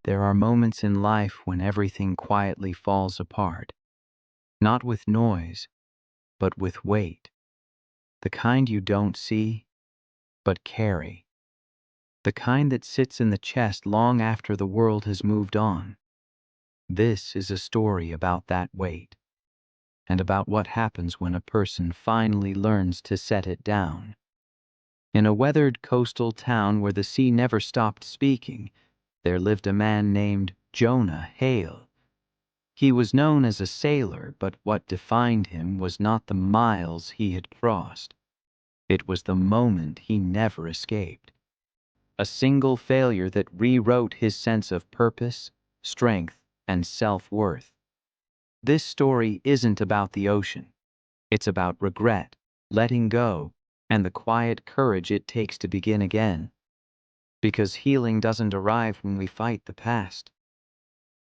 There are moments in life when everything quietly falls apart, not with noise, but with weight, the kind you don't see, but carry, the kind that sits in the chest long after the world has moved on. This is a story about that weight, and about what happens when a person finally learns to set it down. In a weathered coastal town where the sea never stopped speaking, there lived a man named Jonah Hale. He was known as a sailor, but what defined him was not the miles he had crossed. It was the moment he never escaped. A single failure that rewrote his sense of purpose, strength, and self-worth. This story isn't about the ocean. It's about regret, letting go, and the quiet courage it takes to begin again. Because healing doesn't arrive when we fight the past.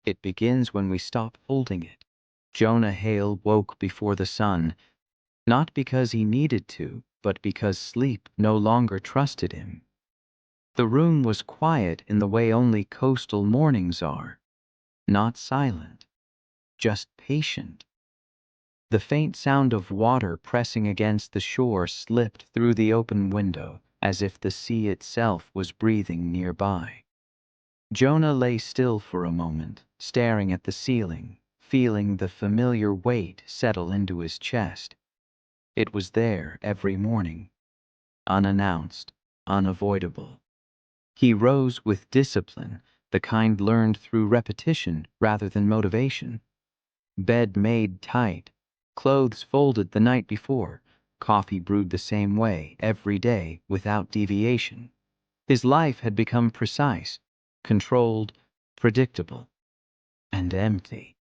It begins when we stop holding it. Jonah Hale woke before the sun, not because he needed to, but because sleep no longer trusted him. The room was quiet in the way only coastal mornings are, not silent, just patient. The faint sound of water pressing against the shore slipped through the open window, as if the sea itself was breathing nearby. Jonah lay still for a moment, staring at the ceiling, feeling the familiar weight settle into his chest. It was there every morning, unannounced, unavoidable. He rose with discipline, the kind learned through repetition rather than motivation. Bed made tight, clothes folded the night before, coffee brewed the same way every day without deviation. His life had become precise, controlled, predictable, and empty.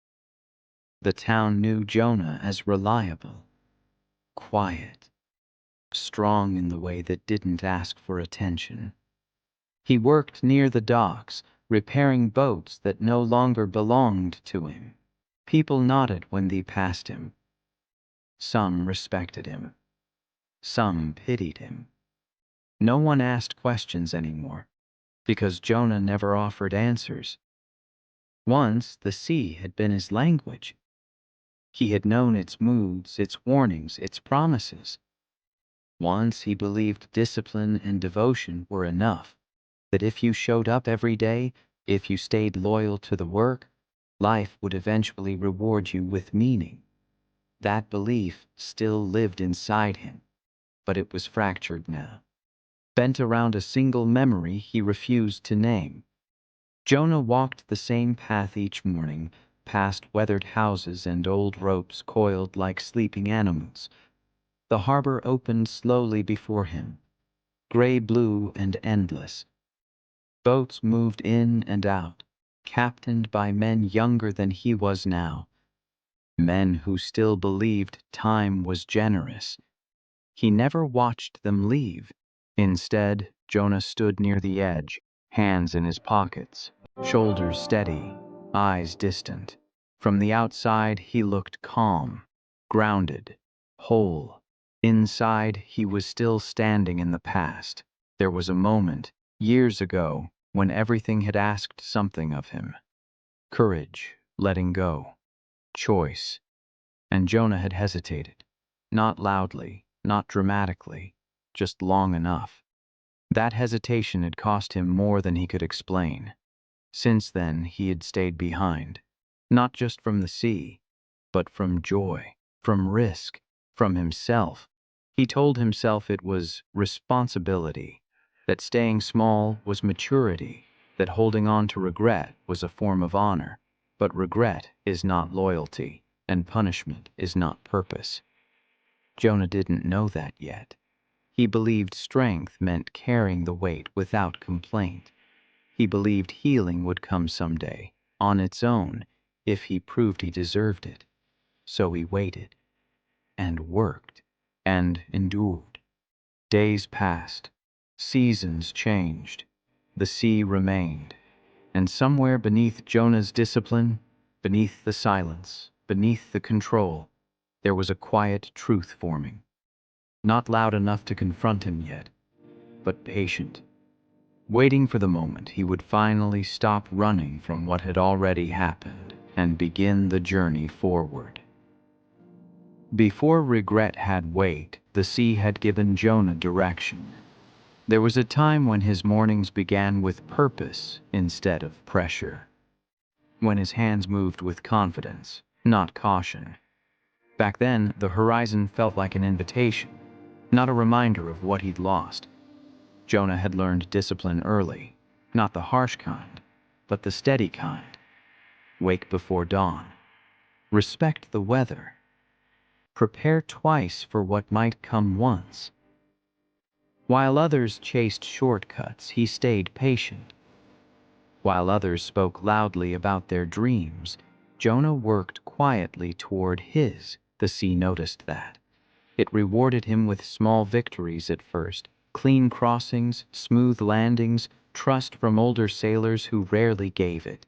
The town knew Jonah as reliable, quiet, strong in the way that didn't ask for attention. He worked near the docks, repairing boats that no longer belonged to him. People nodded when they passed him. Some respected him. Some pitied him. No one asked questions anymore, because Jonah never offered answers. Once the sea had been his language. He had known its moods, its warnings, its promises. Once he believed discipline and devotion were enough, that if you showed up every day, if you stayed loyal to the work, life would eventually reward you with meaning. That belief still lived inside him, but it was fractured now, bent around a single memory he refused to name. Jonah walked the same path each morning, past weathered houses and old ropes coiled like sleeping animals. The harbor opened slowly before him, gray-blue and endless. Boats moved in and out, captained by men younger than he was now, men who still believed time was generous. He never watched them leave. Instead, Jonah stood near the edge, hands in his pockets, shoulders steady, eyes distant. From the outside, he looked calm, grounded, whole. Inside, he was still standing in the past. There was a moment, years ago, when everything had asked something of him. Courage, letting go, choice. And Jonah had hesitated. Not loudly, not dramatically, just long enough. That hesitation had cost him more than he could explain. Since then, he had stayed behind. Not just from the sea, but from joy, from risk, from himself. He told himself it was responsibility, that staying small was maturity, that holding on to regret was a form of honor. But regret is not loyalty, and punishment is not purpose. Jonah didn't know that yet. He believed strength meant carrying the weight without complaint. He believed healing would come someday, on its own, if he proved he deserved it. So he waited, and worked, and endured. Days passed, seasons changed, the sea remained, and somewhere beneath Jonah's discipline, beneath the silence, beneath the control, there was a quiet truth forming. Not loud enough to confront him yet, but patient, waiting for the moment he would finally stop running from what had already happened and begin the journey forward. Before regret had weight, the sea had given Jonah direction. There was a time when his mornings began with purpose instead of pressure, when his hands moved with confidence, not caution. Back then, the horizon felt like an invitation, not a reminder of what he'd lost. Jonah had learned discipline early, not the harsh kind, but the steady kind. Wake before dawn. Respect the weather. Prepare twice for what might come once. While others chased shortcuts, he stayed patient. While others spoke loudly about their dreams, Jonah worked quietly toward his. The sea noticed that. It rewarded him with small victories at first: clean crossings, smooth landings, trust from older sailors who rarely gave it.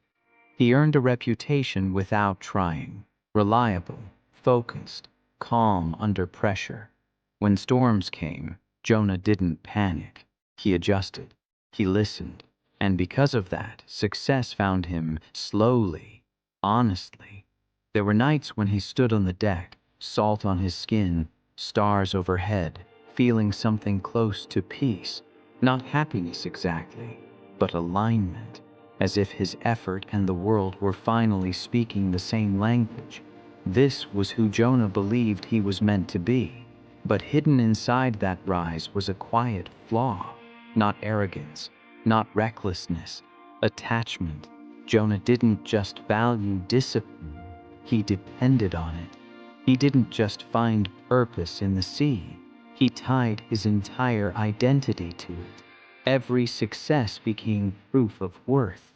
He earned a reputation without trying: reliable, focused, calm under pressure. When storms came, Jonah didn't panic. He adjusted. He listened. And because of that, success found him slowly, honestly. There were nights when he stood on the deck, salt on his skin, stars overhead, feeling something close to peace. Not happiness exactly, but alignment, as if his effort and the world were finally speaking the same language. This was who Jonah believed he was meant to be. But hidden inside that rise was a quiet flaw: not arrogance, not recklessness, attachment. Jonah didn't just value discipline, he depended on it. He didn't just find purpose in the sea, he tied his entire identity to it. Every success became proof of worth.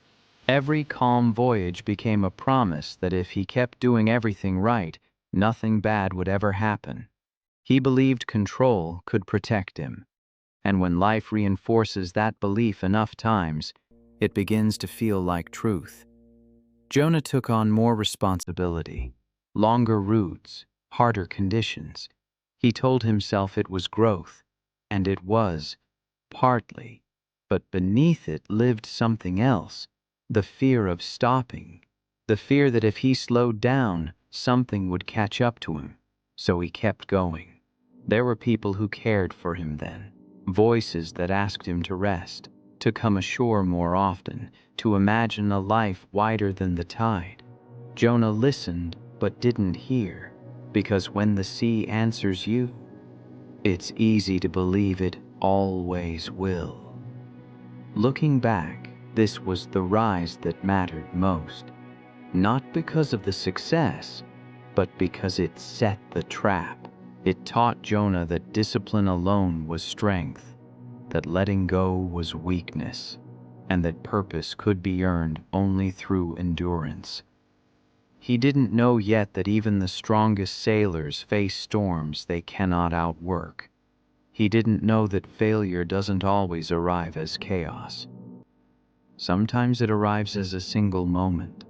Every calm voyage became a promise that if he kept doing everything right, nothing bad would ever happen. He believed control could protect him. And when life reinforces that belief enough times, it begins to feel like truth. Jonah took on more responsibility, longer routes, harder conditions. He told himself it was growth, and it was, partly. But beneath it lived something else: the fear of stopping, the fear that if he slowed down, something would catch up to him. So he kept going. There were people who cared for him then, voices that asked him to rest, to come ashore more often, to imagine a life wider than the tide. Jonah listened but didn't hear, because when the sea answers you, it's easy to believe it always will. Looking back, this was the rise that mattered most, not because of the success, but because it set the trap. It taught Jonah that discipline alone was strength, that letting go was weakness, and that purpose could be earned only through endurance. He didn't know yet that even the strongest sailors face storms they cannot outwork. He didn't know that failure doesn't always arrive as chaos. Sometimes it arrives as a single moment,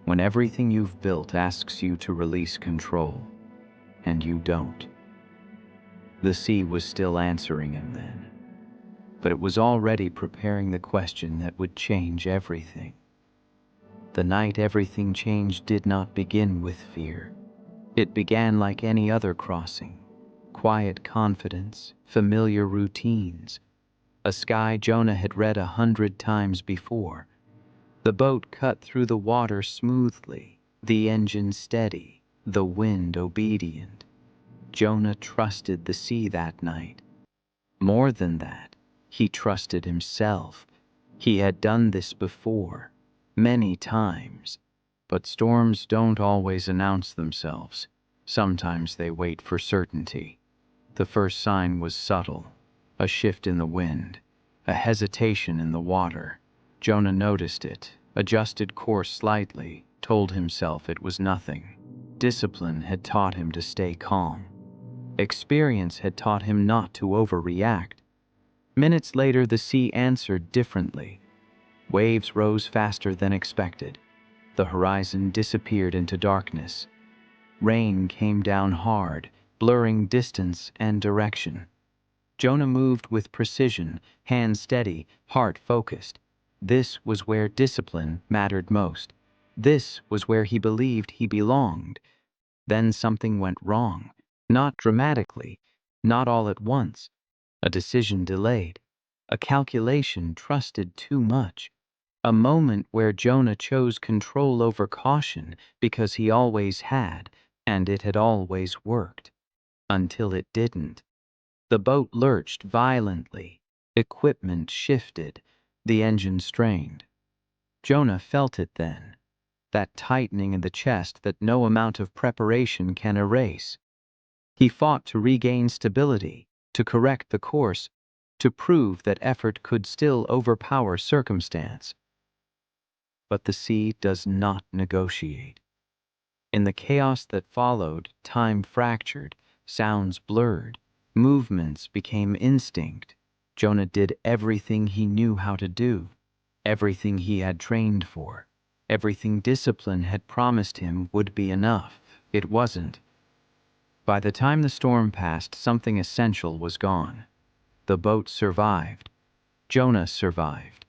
when everything you've built asks you to release control, and you don't. The sea was still answering him then, but it was already preparing the question that would change everything. The night everything changed did not begin with fear. It began like any other crossing: quiet confidence, familiar routines, a sky Jonah had read 100 times before. The boat cut through the water smoothly, the engine steady, the wind obedient. Jonah trusted the sea that night. More than that, he trusted himself. He had done this before, many times. But storms don't always announce themselves. Sometimes they wait for certainty. The first sign was subtle: a shift in the wind, a hesitation in the water. Jonah noticed it, adjusted course slightly, told himself it was nothing. Discipline had taught him to stay calm. Experience had taught him not to overreact. Minutes later, the sea answered differently. Waves rose faster than expected. The horizon disappeared into darkness. Rain came down hard, blurring distance and direction. Jonah moved with precision, hands steady, heart focused. This was where discipline mattered most. This was where he believed he belonged. Then something went wrong. Not dramatically, not all at once. A decision delayed. A calculation trusted too much. A moment where Jonah chose control over caution because he always had, and it had always worked. Until it didn't. The boat lurched violently. Equipment shifted. The engine strained. Jonah felt it then. That tightening in the chest that no amount of preparation can erase. He fought to regain stability, to correct the course, to prove that effort could still overpower circumstance. But the sea does not negotiate. In the chaos that followed, time fractured, sounds blurred, movements became instinct. Jonah did everything he knew how to do, everything he had trained for, everything discipline had promised him would be enough. It wasn't. By the time the storm passed, something essential was gone. The boat survived. Jonah survived.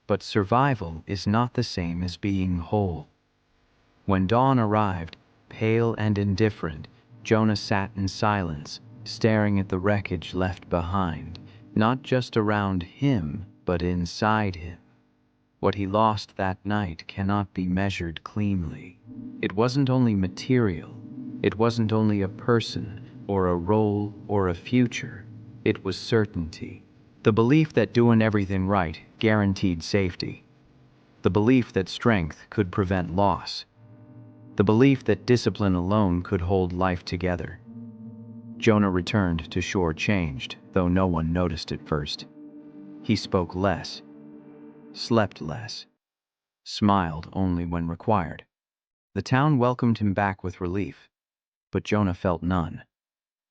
But survival is not the same as being whole. When dawn arrived, pale and indifferent, Jonah sat in silence, staring at the wreckage left behind, not just around him, but inside him. What he lost that night cannot be measured cleanly. It wasn't only material. It wasn't only a person, or a role, or a future. It was certainty. The belief that doing everything right guaranteed safety. The belief that strength could prevent loss. The belief that discipline alone could hold life together. Jonah returned to shore changed, though no one noticed at first. He spoke less, slept less, smiled only when required. The town welcomed him back with relief, but Jonah felt none.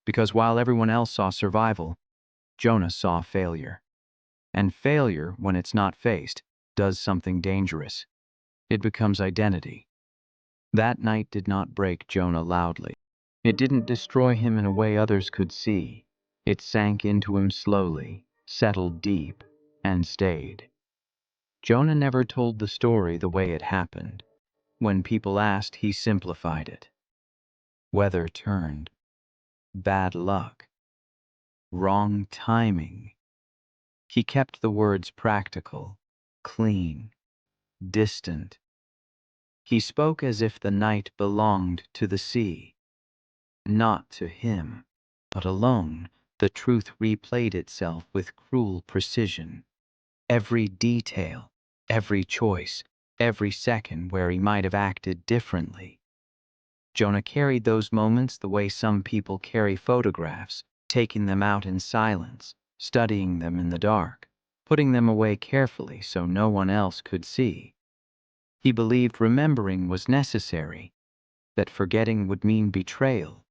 Because while everyone else saw survival, Jonah saw failure. And failure, when it's not faced, does something dangerous. It becomes identity. That night did not break Jonah loudly. It didn't destroy him in a way others could see. It sank into him slowly, settled deep, and stayed. Jonah never told the story the way it happened. When people asked, he simplified it. Weather turned. Bad luck. Wrong timing. He kept the words practical, clean, distant. He spoke as if the night belonged to the sea. Not to him. But alone, the truth replayed itself with cruel precision. Every detail, every choice, every second where he might have acted differently. Jonah carried those moments the way some people carry photographs, taking them out in silence, studying them in the dark, putting them away carefully so no one else could see. He believed remembering was necessary, that forgetting would mean betrayal,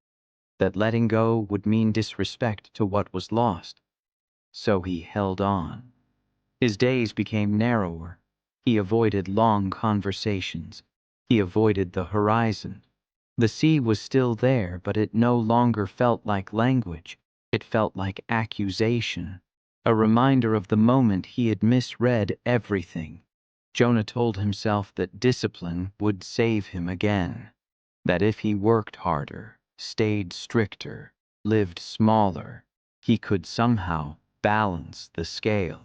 that letting go would mean disrespect to what was lost. So he held on. His days became narrower. He avoided long conversations. He avoided the horizon. The sea was still there, but it no longer felt like language. It felt like accusation, a reminder of the moment he had misread everything. Jonah told himself that discipline would save him again, that if he worked harder, stayed stricter, lived smaller, he could somehow balance the scale.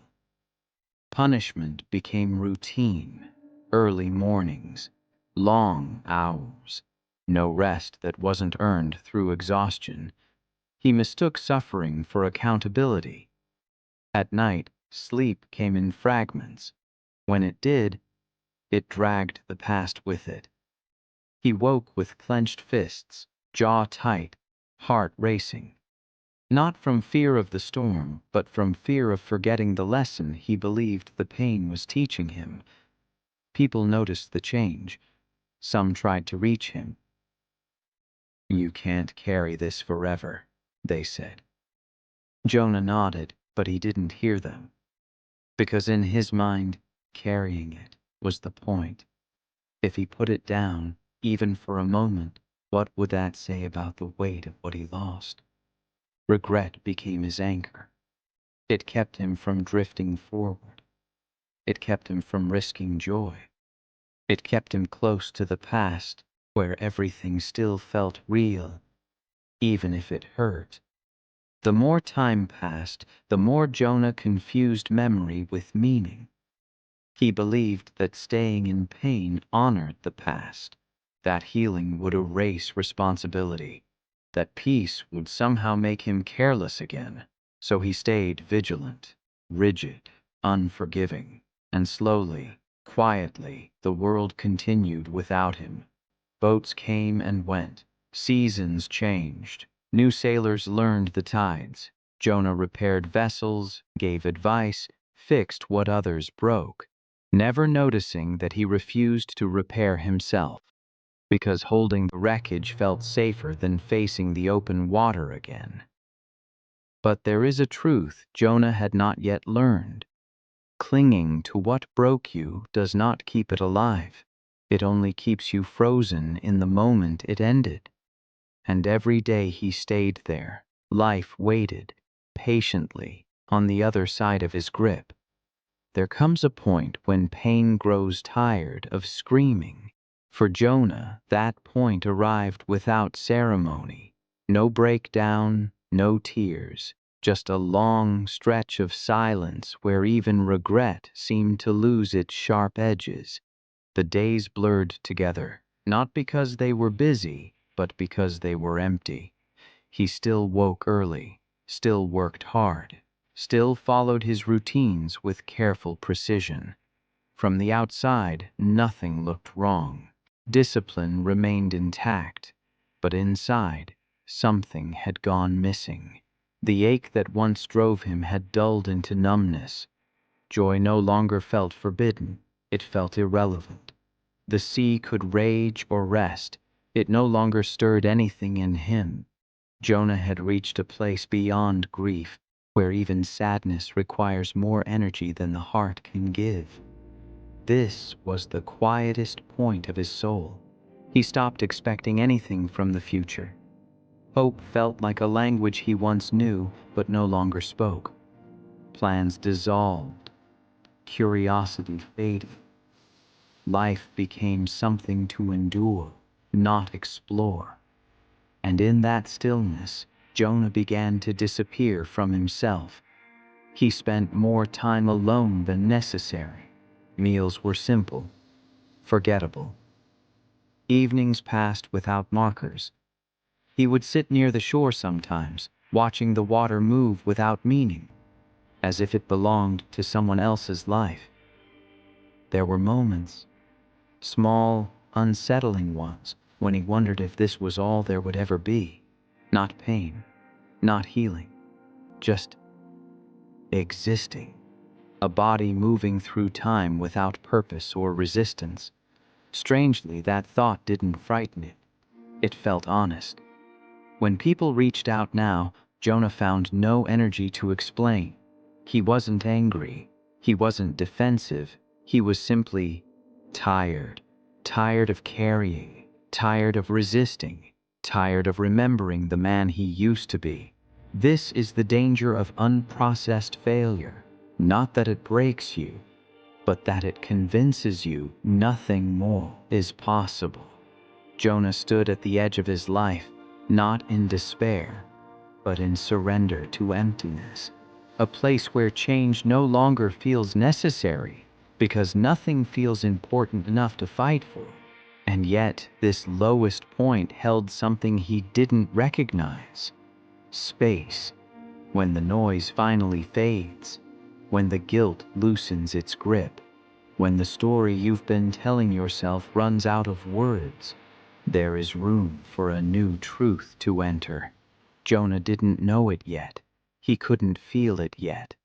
Punishment became routine. Early mornings, long hours, no rest that wasn't earned through exhaustion. He mistook suffering for accountability. At night, sleep came in fragments. When it did, it dragged the past with it. He woke with clenched fists, jaw tight, heart racing. Not from fear of the storm, but from fear of forgetting the lesson he believed the pain was teaching him. People noticed the change. Some tried to reach him. "You can't carry this forever," they said. Jonah nodded, but he didn't hear them. Because in his mind, carrying it was the point. If he put it down, even for a moment, what would that say about the weight of what he lost? Regret became his anchor. It kept him from drifting forward. It kept him from risking joy. It kept him close to the past, where everything still felt real, even if it hurt. The more time passed, the more Jonah confused memory with meaning. He believed that staying in pain honored the past, that healing would erase responsibility, that peace would somehow make him careless again. So he stayed vigilant, rigid, unforgiving, and slowly, quietly, the world continued without him. Boats came and went, seasons changed, new sailors learned the tides. Jonah repaired vessels, gave advice, fixed what others broke, never noticing that he refused to repair himself, because holding the wreckage felt safer than facing the open water again. But there is a truth Jonah had not yet learned. Clinging to what broke you does not keep it alive. It only keeps you frozen in the moment it ended. And every day he stayed there, life waited, patiently, on the other side of his grip. There comes a point when pain grows tired of screaming. For Jonah, that point arrived without ceremony. No breakdown, no tears, just a long stretch of silence where even regret seemed to lose its sharp edges. The days blurred together, not because they were busy, but because they were empty. He still woke early, still worked hard, still followed his routines with careful precision. From the outside, nothing looked wrong. Discipline remained intact, but inside, something had gone missing. The ache that once drove him had dulled into numbness. Joy no longer felt forbidden, it felt irrelevant. The sea could rage or rest, it no longer stirred anything in him. Jonah had reached a place beyond grief, where even sadness requires more energy than the heart can give. This was the quietest point of his soul. He stopped expecting anything from the future. Hope felt like a language he once knew but no longer spoke. Plans dissolved. Curiosity faded. Life became something to endure, not explore. And in that stillness, Jonah began to disappear from himself. He spent more time alone than necessary. Meals were simple, forgettable. Evenings passed without markers. He would sit near the shore sometimes, watching the water move without meaning, as if it belonged to someone else's life. There were moments, small, unsettling ones, when he wondered if this was all there would ever be. Not pain, not healing, just existing. A body moving through time without purpose or resistance. Strangely, that thought didn't frighten it. It felt honest. When people reached out now, Jonah found no energy to explain. He wasn't angry. He wasn't defensive. He was simply tired. Tired of carrying. Tired of resisting. Tired of remembering the man he used to be. This is the danger of unprocessed failure. Not that it breaks you, but that it convinces you nothing more is possible. Jonah stood at the edge of his life, not in despair, but in surrender to emptiness. A place where change no longer feels necessary, because nothing feels important enough to fight for. And yet, this lowest point held something he didn't recognize. Space. When the noise finally fades, when the guilt loosens its grip, when the story you've been telling yourself runs out of words, there is room for a new truth to enter. Jonah didn't know it yet. He couldn't feel it yet.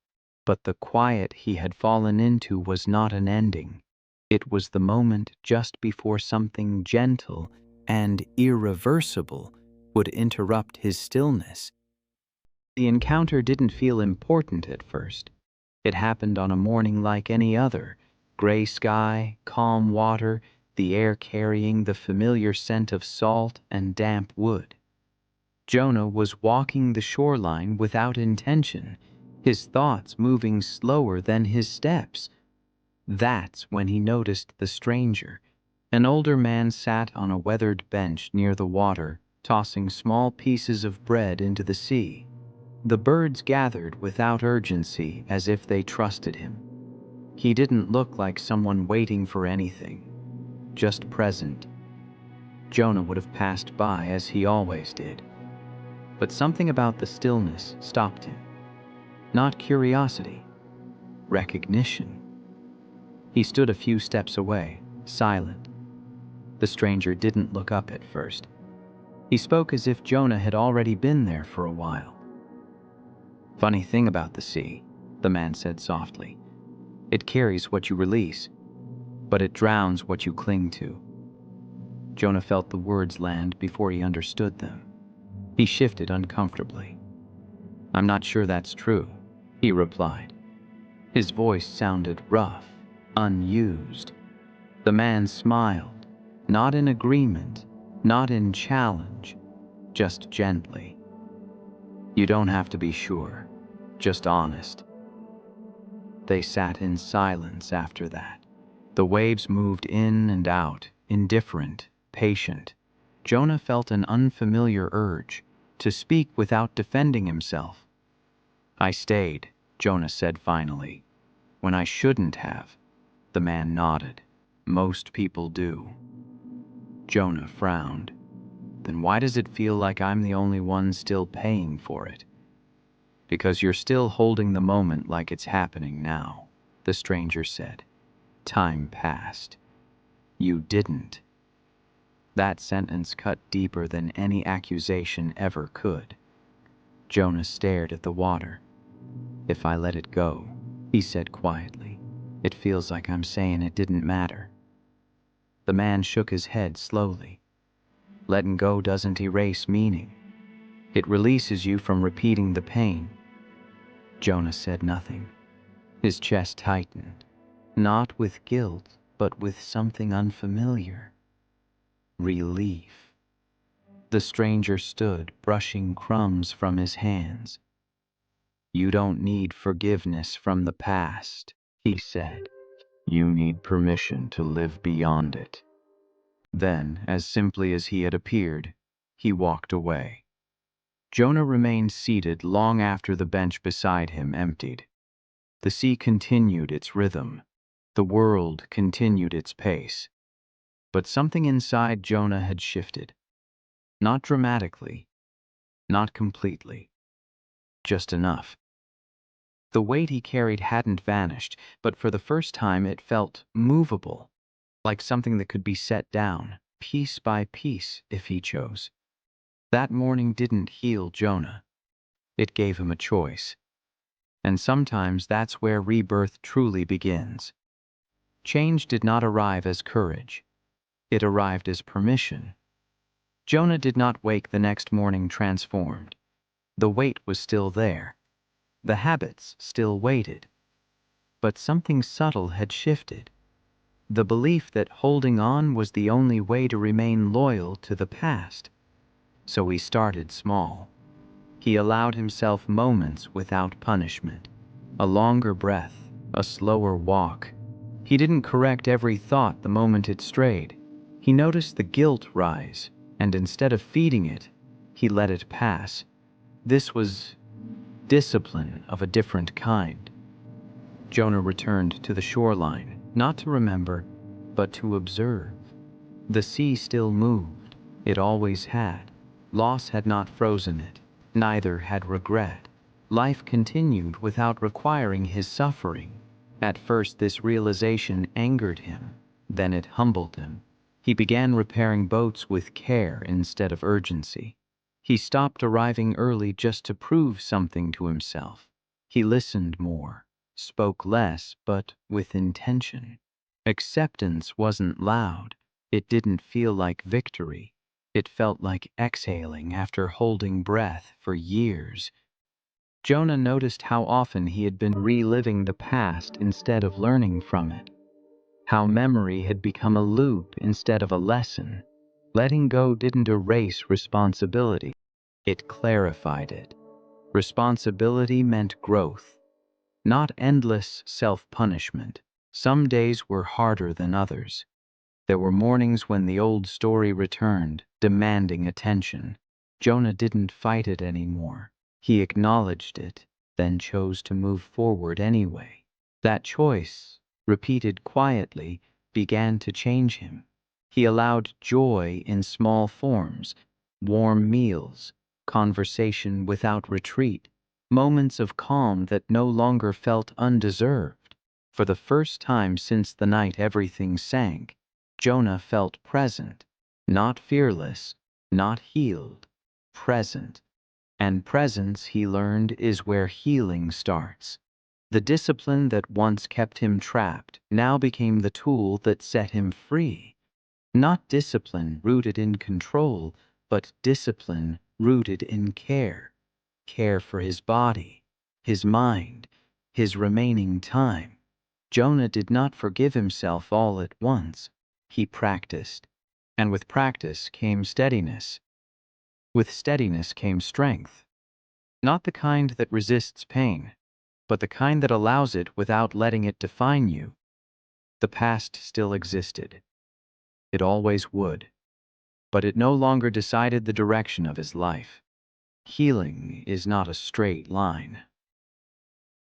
But the quiet he had fallen into was not an ending. It was the moment just before something gentle and irreversible would interrupt his stillness. The encounter didn't feel important at first. It happened on a morning like any other. Gray sky, calm water, the air carrying the familiar scent of salt and damp wood. Jonah was walking the shoreline without intention. his thoughts moving slower than his steps. That's when he noticed the stranger. An older man sat on a weathered bench near the water, tossing small pieces of bread into the sea. The birds gathered without urgency, as if they trusted him. He didn't look like someone waiting for anything, just present. Jonah would have passed by as he always did. But something about the stillness stopped him. Not curiosity, recognition. He stood a few steps away, silent. The stranger didn't look up at first. He spoke as if Jonah had already been there for a while. "Funny thing about the sea," the man said softly. "It carries what you release, but it drowns what you cling to." Jonah felt the words land before he understood them. He shifted uncomfortably. "I'm not sure that's true," he replied. His voice sounded rough, unused. The man smiled, not in agreement, not in challenge, just gently. "You don't have to be sure, just honest." They sat in silence after that. The waves moved in and out, indifferent, patient. Jonah felt an unfamiliar urge to speak without defending himself. "I stayed," Jonah said finally, "when I shouldn't have." The man nodded. "Most people do." Jonah frowned. "Then why does it feel like I'm the only one still paying for it?" "Because you're still holding the moment like it's happening now," the stranger said. "Time passed. You didn't." That sentence cut deeper than any accusation ever could. Jonah stared at the water. "If I let it go," he said quietly, "it feels like I'm saying it didn't matter." The man shook his head slowly. "Letting go doesn't erase meaning. It releases you from repeating the pain." Jonah said nothing. His chest tightened, not with guilt, but with something unfamiliar. Relief. The stranger stood, brushing crumbs from his hands. "You don't need forgiveness from the past," he said. "You need permission to live beyond it." Then, as simply as he had appeared, he walked away. Jonah remained seated long after the bench beside him emptied. The sea continued its rhythm. The world continued its pace. But something inside Jonah had shifted. Not dramatically, not completely, just enough. The weight he carried hadn't vanished, but for the first time it felt movable, like something that could be set down, piece by piece, if he chose. That morning didn't heal Jonah. It gave him a choice. And sometimes that's where rebirth truly begins. Change did not arrive as courage. It arrived as permission. Jonah did not wake the next morning transformed. The weight was still there. The habits still waited. But something subtle had shifted. The belief that holding on was the only way to remain loyal to the past. So he started small. He allowed himself moments without punishment. A longer breath, a slower walk. He didn't correct every thought the moment it strayed. He noticed the guilt rise, and instead of feeding it, he let it pass. This was discipline of a different kind. Jonah returned to the shoreline, not to remember, but to observe. The sea still moved. It always had. Loss had not frozen it. Neither had regret. Life continued without requiring his suffering. At first this realization angered him. Then it humbled him. He began repairing boats with care instead of urgency. He stopped arriving early just to prove something to himself. He listened more, spoke less, but with intention. Acceptance wasn't loud. It didn't feel like victory. It felt like exhaling after holding breath for years. Jonah noticed how often he had been reliving the past instead of learning from it. How memory had become a loop instead of a lesson. Letting go didn't erase responsibility. It clarified it. Responsibility meant growth, not endless self-punishment. Some days were harder than others. There were mornings when the old story returned, demanding attention. Jonah didn't fight it anymore. He acknowledged it, then chose to move forward anyway. That choice, repeated quietly, began to change him. He allowed joy in small forms, warm meals, conversation without retreat, moments of calm that no longer felt undeserved. For the first time since the night everything sank, Jonah felt present, not fearless, not healed, present. And presence, he learned, is where healing starts. The discipline that once kept him trapped now became the tool that set him free. Not discipline rooted in control, but discipline rooted in care. Care for his body, his mind, his remaining time. Jonah did not forgive himself all at once. He practiced. And with practice came steadiness. With steadiness came strength. Not the kind that resists pain, but the kind that allows it without letting it define you. The past still existed. It always would. But it no longer decided the direction of his life. Healing is not a straight line.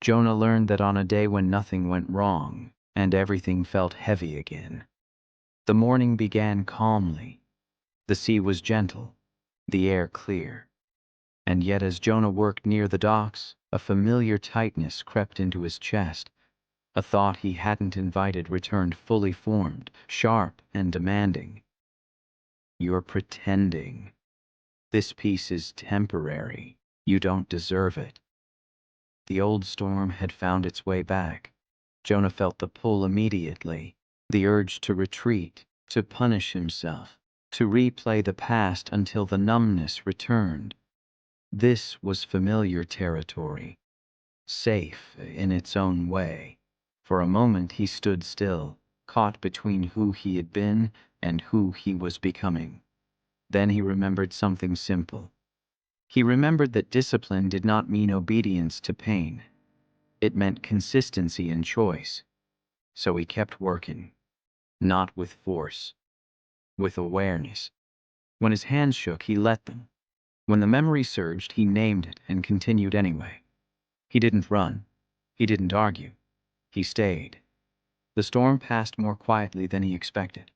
Jonah learned that on a day when nothing went wrong and everything felt heavy again. The morning began calmly. The sea was gentle, the air clear. And yet as Jonah worked near the docks, a familiar tightness crept into his chest. A thought he hadn't invited returned fully formed, sharp and demanding. You're pretending. This peace is temporary. You don't deserve it. The old storm had found its way back. Jonah felt the pull immediately, the urge to retreat, to punish himself, to replay the past until the numbness returned. This was familiar territory, safe in its own way. For a moment he stood still, caught between who he had been and who he was becoming. Then he remembered something simple. He remembered that discipline did not mean obedience to pain. It meant consistency in choice. So he kept working, not with force, with awareness. When his hands shook, he let them. When the memory surged, he named it and continued anyway. He didn't run. He didn't argue. He stayed. The storm passed more quietly than he expected.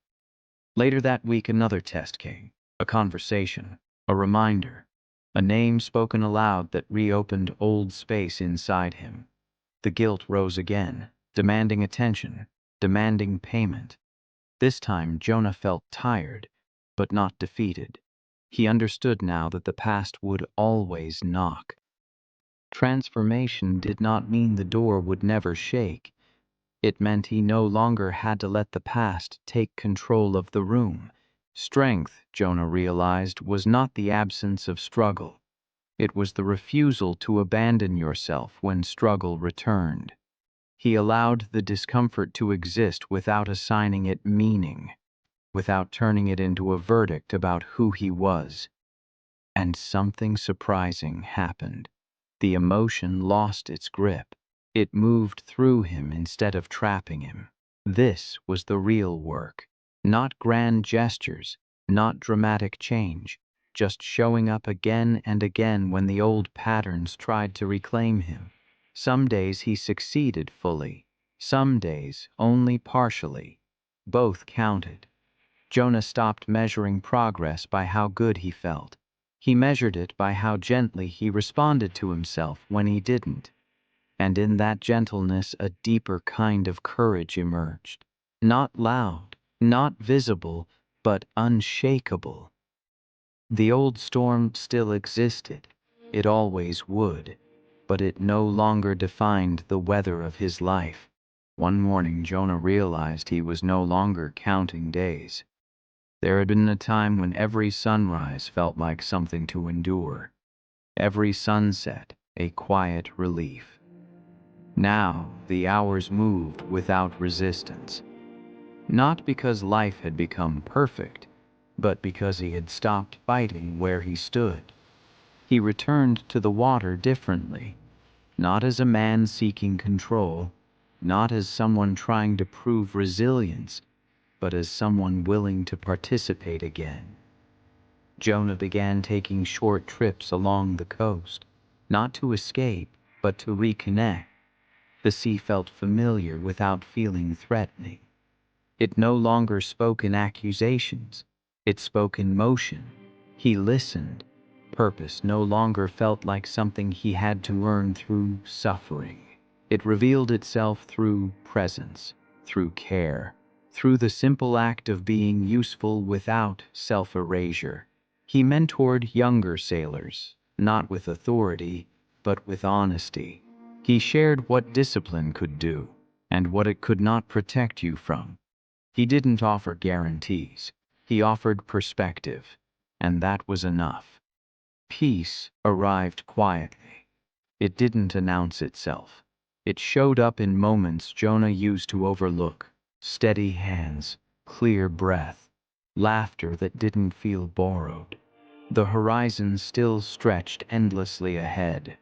Later that week, another test came. A conversation, a reminder, a name spoken aloud that reopened old space inside him. The guilt rose again, demanding attention, demanding payment. This time Jonah felt tired, but not defeated. He understood now that the past would always knock. Transformation did not mean the door would never shake. It meant he no longer had to let the past take control of the room. Strength, Jonah realized, was not the absence of struggle. It was the refusal to abandon yourself when struggle returned. He allowed the discomfort to exist without assigning it meaning, without turning it into a verdict about who he was. And something surprising happened. The emotion lost its grip. It moved through him instead of trapping him. This was the real work. Not grand gestures, not dramatic change, just showing up again and again when the old patterns tried to reclaim him. Some days he succeeded fully, some days only partially. Both counted. Jonah stopped measuring progress by how good he felt. He measured it by how gently he responded to himself when he didn't. And in that gentleness a deeper kind of courage emerged. Not loud, not visible, but unshakable. The old storm still existed. It always would. But it no longer defined the weather of his life. One morning Jonah realized he was no longer counting days. There had been a time when every sunrise felt like something to endure. Every sunset a quiet relief. Now the hours moved without resistance. Not because life had become perfect, but because he had stopped fighting where he stood. He returned to the water differently, not as a man seeking control, not as someone trying to prove resilience, but as someone willing to participate again. Jonah began taking short trips along the coast, not to escape, but to reconnect. The sea felt familiar without feeling threatening. It no longer spoke in accusations, it spoke in motion. He listened. Purpose no longer felt like something he had to earn through suffering. It revealed itself through presence, through care, through the simple act of being useful without self-erasure. He mentored younger sailors, not with authority, but with honesty. He shared what discipline could do and what it could not protect you from. He didn't offer guarantees. He offered perspective, and that was enough. Peace arrived quietly. It didn't announce itself. It showed up in moments Jonah used to overlook: steady hands, clear breath, laughter that didn't feel borrowed. The horizon still stretched endlessly ahead,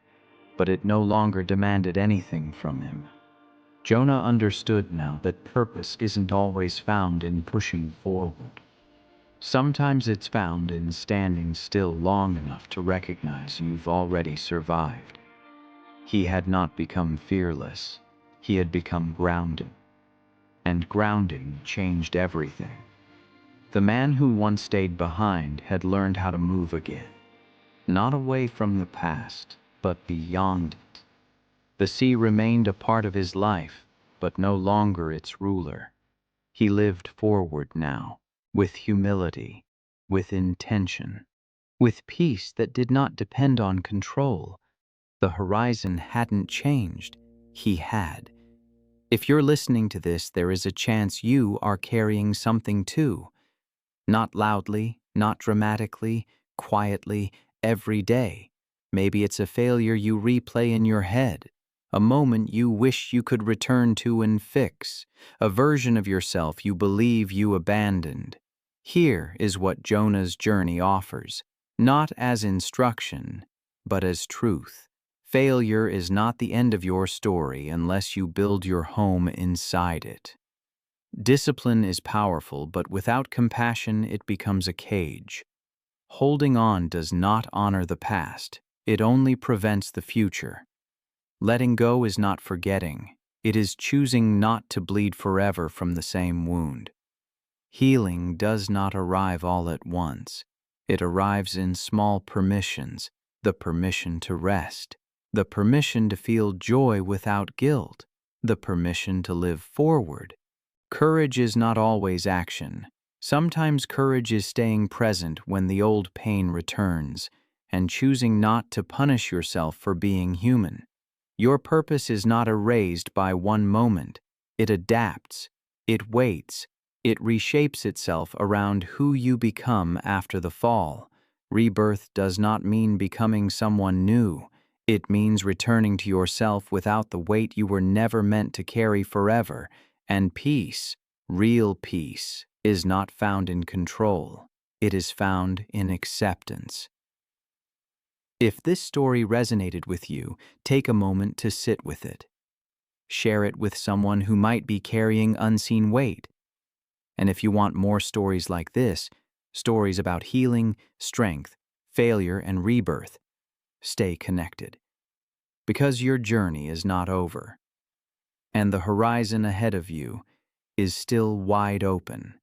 but it no longer demanded anything from him. Jonah understood now that purpose isn't always found in pushing forward. Sometimes it's found in standing still long enough to recognize you've already survived. He had not become fearless. He had become grounded. And grounding changed everything. The man who once stayed behind had learned how to move again. Not away from the past, but beyond it. The sea remained a part of his life, but no longer its ruler. He lived forward now, with humility, with intention, with peace that did not depend on control. The horizon hadn't changed. He had. If you're listening to this, there is a chance you are carrying something too. Not loudly, not dramatically, quietly, every day. Maybe it's a failure you replay in your head, a moment you wish you could return to and fix, a version of yourself you believe you abandoned. Here is what Jonah's journey offers, not as instruction, but as truth. Failure is not the end of your story unless you build your home inside it. Discipline is powerful, but without compassion it becomes a cage. Holding on does not honor the past, it only prevents the future. Letting go is not forgetting, it is choosing not to bleed forever from the same wound. Healing does not arrive all at once. It arrives in small permissions: the permission to rest, the permission to feel joy without guilt, the permission to live forward. Courage is not always action. Sometimes courage is staying present when the old pain returns and choosing not to punish yourself for being human. Your purpose is not erased by one moment. It adapts, it waits, it reshapes itself around who you become after the fall. Rebirth does not mean becoming someone new. It means returning to yourself without the weight you were never meant to carry forever. And peace, real peace, is not found in control. It is found in acceptance. If this story resonated with you, take a moment to sit with it. Share it with someone who might be carrying unseen weight. And if you want more stories like this, stories about healing, strength, failure, and rebirth, stay connected. Because your journey is not over, and the horizon ahead of you is still wide open.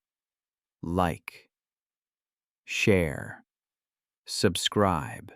Like, share, subscribe.